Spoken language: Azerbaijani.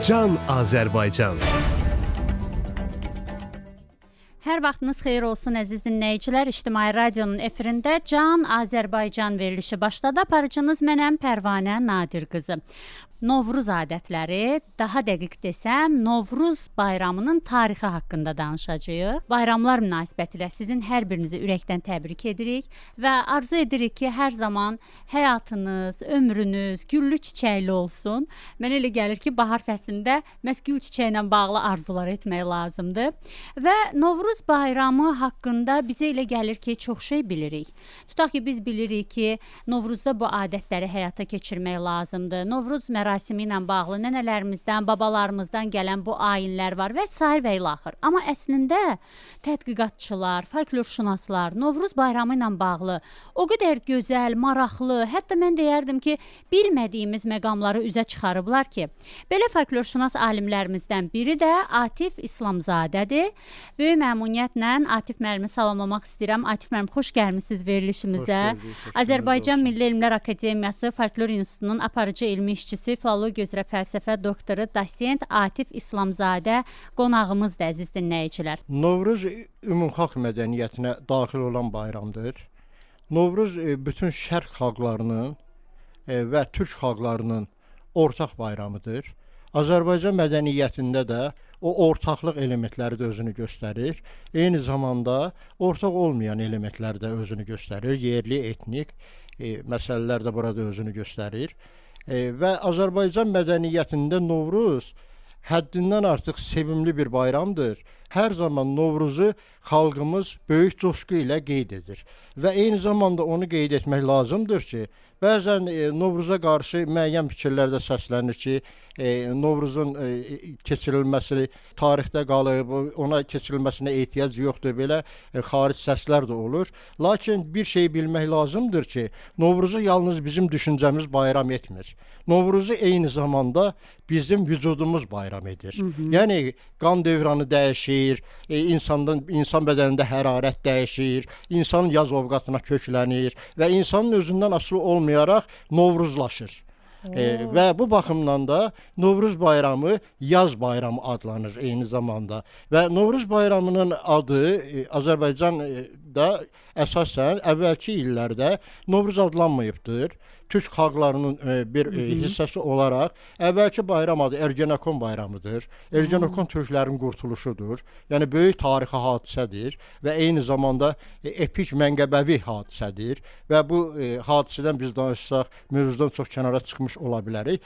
Can Azərbaycan. Hər vaxtınız xeyir olsun əziz dinləyicilər. İctimai Radionun efirində Can Azərbaycan verilişi başladı. Aparıcınız mənəm Pərvanə Nadir qızı. Novruz adətləri, daha dəqiq desəm, Novruz bayramının tarixi haqqında danışacağıq. Bayramlar münasibətilə sizin hər birinizi ürəkdən təbrik edirik və arzu edirik ki, hər zaman həyatınız, ömrünüz güllü çiçəkli olsun. Mənə elə gəlir ki, bahar fəslində məhz gül çiçəklə bağlı arzular etmək lazımdır. Və Novruz bayramı haqqında bizə elə gəlir ki, çox şey bilirik. Tutaq ki, biz bilirik ki, Novruzda bu adətləri həyata keçirmək lazımdır. Novruz mərasimi ilə bağlı nənələrimizdən, babalarımızdan gələn bu ayinlər var və sair və ilaxır. Amma əslində tədqiqatçılar, folklorşünaslar Novruz bayramı ilə bağlı o qədər gözəl, maraqlı, hətta mən deyərdim ki, bilmədiyimiz məqamları üzə çıxarıblar ki, belə folklorşünas alimlərimizdən biri də Atif İslamzadədir. Böyük məmnuniyyətlə Atif müəllimi salamlamaq istəyirəm. Atif müəllim, xoş gəlmisiniz verilişimizə. Azərbaycan Milli Elmlər Akademiyası Folklor İnstitutunun aparıcı elmi işçisi, filologiya üzrə fəlsəfə doktoru, dosent Atif İslamzadə qonağımızdır əziz dinləyicilər. Novruz ümumxalq mədəniyyətinə daxil olan bayramdır. Novruz bütün şərq xalqlarının və türk xalqlarının ortaq bayramıdır. Azərbaycan mədəniyyətində də o ortaqlıq elementləri də özünü göstərir. Eyni zamanda ortaq olmayan elementlər də özünü göstərir. Yerli, etnik məsələlər də burada özünü göstərir. Və Azərbaycan mədəniyyətində Novruz həddindən artıq sevimli bir bayramdır. Hər zaman Novruzu xalqımız böyük coşqu ilə qeyd edir. Və eyni zamanda onu qeyd etmək lazımdır ki, bəzən Novruza qarşı müəyyən fikirlər də səslənir ki, Novruzun keçirilməsi tarixdə qalıb, ona keçirilməsinə ehtiyac yoxdur, belə xaric səslər də olur. Lakin bir şey bilmək lazımdır ki, Novruzu yalnız bizim düşüncəmiz bayram etmir. Novruzu eyni zamanda bizim vücudumuz bayram edir. Yəni qan dövranı dəyişir, insan bədənində hərarət dəyişir, insanın yaz ovqatına köklənir və insanın özündən asılı olmayaraq Novruzlaşır. Və bu baxımdan da Novruz bayramı yaz bayramı adlanır eyni zamanda. Və Novruz bayramının adı Azərbaycanda əsasən əvvəlki illərdə Novruz adlanmayıbdır. Türk xalqlarının bir hissəsi olaraq əvvəlki bayram adı Ergenekon bayramıdır. Ergenekon türklərin qurtuluşudur. Yəni böyük tarixi hadisədir və eyni zamanda epik məngəbəvi hadisədir və bu hadisədən biz danışsaq mövzudan çox kənara çıxmış ola bilərik.